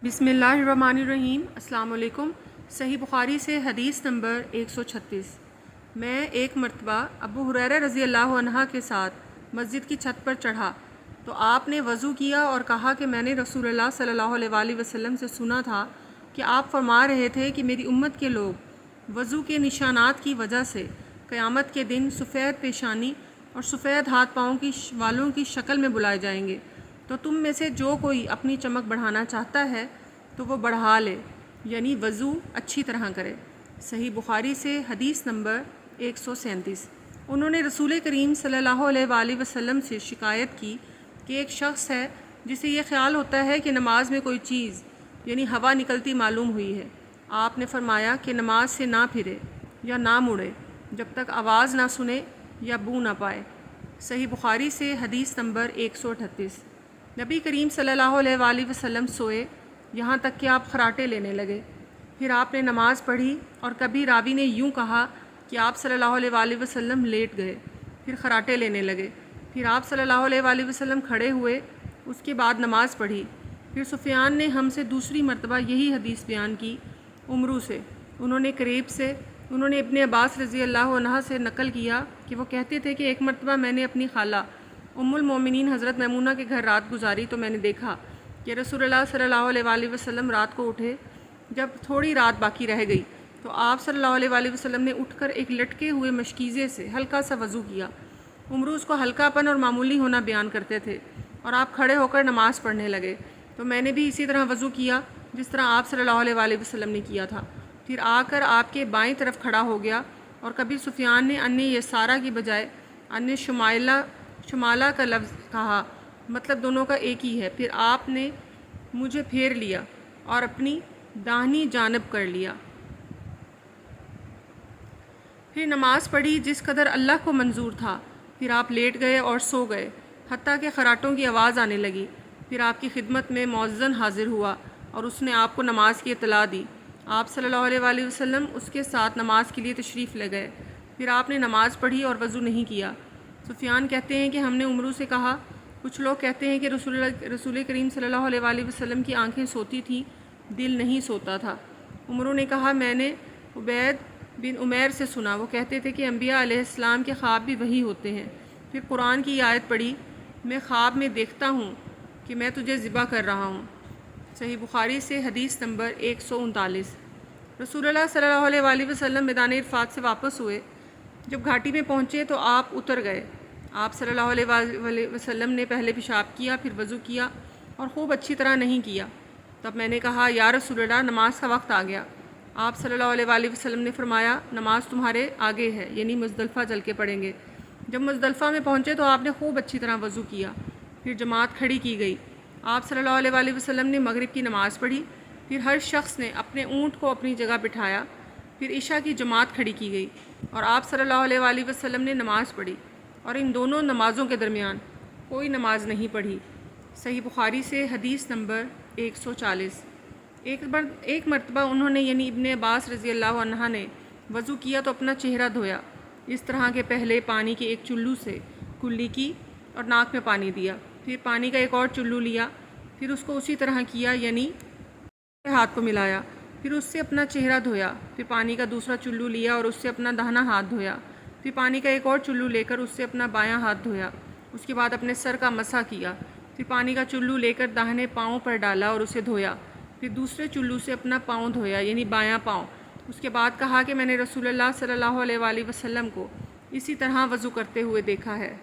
بسم اللہ الرحمن الرحیم۔ السلام علیکم۔ صحیح بخاری سے حدیث نمبر 136۔ میں ایک مرتبہ ابو ہریرہ رضی اللہ عنہ کے ساتھ مسجد کی چھت پر چڑھا تو آپ نے وضو کیا اور کہا کہ میں نے رسول اللہ صلی اللہ علیہ وآلہ وسلم سے سنا تھا کہ آپ فرما رہے تھے کہ میری امت کے لوگ وضو کے نشانات کی وجہ سے قیامت کے دن سفید پیشانی اور سفید ہاتھ پاؤں کی والوں کی شکل میں بلائے جائیں گے، تو تم میں سے جو کوئی اپنی چمک بڑھانا چاہتا ہے تو وہ بڑھا لے، یعنی وضو اچھی طرح کرے۔ صحیح بخاری سے حدیث نمبر 137۔ انہوں نے رسول کریم صلی اللہ علیہ وآلہ وسلم سے شکایت کی کہ ایک شخص ہے جسے یہ خیال ہوتا ہے کہ نماز میں کوئی چیز یعنی ہوا نکلتی معلوم ہوئی ہے۔ آپ نے فرمایا کہ نماز سے نہ پھرے یا نہ مڑے جب تک آواز نہ سنے یا بو نہ پائے۔ صحیح بخاری سے حدیث نمبر 138۔ نبی کریم صلی اللہ علیہ وآلہ وسلم سوئے یہاں تک کہ آپ خراٹے لینے لگے، پھر آپ نے نماز پڑھی، اور کبھی راوی نے یوں کہا کہ آپ صلی اللہ علیہ وآلہ وسلم لیٹ گئے، پھر خراٹے لینے لگے، پھر آپ صلی اللہ علیہ وآلہ وسلم کھڑے ہوئے، اس کے بعد نماز پڑھی۔ پھر سفیان نے ہم سے دوسری مرتبہ یہی حدیث بیان کی عمرو سے، انہوں نے ابن عباس رضی اللہ عنہ سے نقل کیا کہ وہ کہتے تھے کہ ایک مرتبہ میں نے اپنی خالہ ام المومنین حضرت میمونہ کے گھر رات گزاری تو میں نے دیکھا کہ رسول اللہ صلی اللہ علیہ وآلہ وسلم رات کو اٹھے جب تھوڑی رات باقی رہ گئی تو آپ صلی اللہ علیہ وآلہ وسلم نے اٹھ کر ایک لٹکے ہوئے مشکیزے سے ہلکا سا وضو کیا۔ عمرو اس کو ہلکا پن اور معمولی ہونا بیان کرتے تھے، اور آپ کھڑے ہو کر نماز پڑھنے لگے تو میں نے بھی اسی طرح وضو کیا جس طرح آپ صلی اللہ علیہ وآلہ وسلم نے کیا تھا، پھر آ کر آپ کے بائیں طرف کھڑا ہو گیا۔ اور کبھی سفیان نے ان یسارہ کی بجائے ان شمالہ کا لفظ کہا، مطلب دونوں کا ایک ہی ہے۔ پھر آپ نے مجھے پھیر لیا اور اپنی داہنی جانب کر لیا، پھر نماز پڑھی جس قدر اللہ کو منظور تھا، پھر آپ لیٹ گئے اور سو گئے حتیٰ کہ خراٹوں کی آواز آنے لگی۔ پھر آپ کی خدمت میں مؤذن حاضر ہوا اور اس نے آپ کو نماز کی اطلاع دی۔ آپ صلی اللہ علیہ وآلہ وسلم اس کے ساتھ نماز کے لیے تشریف لے گئے، پھر آپ نے نماز پڑھی اور وضو نہیں کیا۔ سفیان کہتے ہیں کہ ہم نے عمرو سے کہا، کچھ لوگ کہتے ہیں کہ رسول کریم صلی اللہ علیہ وآلہ وسلم کی آنکھیں سوتی تھیں، دل نہیں سوتا تھا۔ عمرو نے کہا، میں نے عبید بن عمیر سے سنا، وہ کہتے تھے کہ انبیاء علیہ السلام کے خواب بھی وہی ہوتے ہیں۔ پھر قرآن کی آیت پڑھی، میں خواب میں دیکھتا ہوں کہ میں تجھے ذبح کر رہا ہوں۔ صحیح بخاری سے حدیث نمبر 139۔ رسول اللہ صلی اللہ علیہ وآلہ وسلم میدان عرفات سے واپس ہوئے، جب گھاٹی میں پہنچے تو آپ اتر گئے۔ آپ صلی اللہ علیہ وآلہ وسلم نے پہلے پیشاب کیا، پھر وضو کیا اور خوب اچھی طرح نہیں کیا۔ تب میں نے کہا، یا رسول اللہ، نماز کا وقت آ گیا۔ آپ صلی اللہ علیہ وآلہ وسلم نے فرمایا، نماز تمہارے آگے ہے، یعنی مزدلفہ چل کے پڑھیں گے۔ جب مزدلفہ میں پہنچے تو آپ نے خوب اچھی طرح وضو کیا، پھر جماعت کھڑی کی گئی۔ آپ صلی اللہ علیہ وآلہ وسلم نے مغرب کی نماز پڑھی، پھر ہر شخص نے اپنے اونٹ کو اپنی جگہ بٹھایا، پھر عشاء کی جماعت کھڑی کی گئی اور آپ صلی اللہ علیہ وآلہ وسلم نے نماز پڑھی، اور ان دونوں نمازوں کے درمیان کوئی نماز نہیں پڑھی۔ صحیح بخاری سے حدیث نمبر 140۔ ایک مرتبہ انہوں نے یعنی ابن عباس رضی اللہ عنہ نے وضو کیا تو اپنا چہرہ دھویا، اس طرح کہ پہلے پانی کے ایک چلو سے کلی کی اور ناک میں پانی دیا، پھر پانی کا ایک اور چلو لیا، پھر اس کو اسی طرح کیا، یعنی ہاتھ کو ملایا، پھر اس سے اپنا چہرہ دھویا، پھر پانی کا دوسرا چلو لیا اور اس سے اپنا داہنا ہاتھ دھویا، پھر پانی کا ایک اور چلو لے کر اس سے اپنا بایاں ہاتھ دھویا، اس کے بعد اپنے سر کا مسح کیا، پھر پانی کا چلو لے کر داہنے پاؤں پر ڈالا اور اسے دھویا، پھر دوسرے چلو سے اپنا پاؤں دھویا، یعنی بایاں پاؤں۔ اس کے بعد کہا کہ میں نے رسول اللہ صلی اللہ علیہ وآلہ وسلم کو اسی طرح وضو کرتے ہوئے دیکھا ہے۔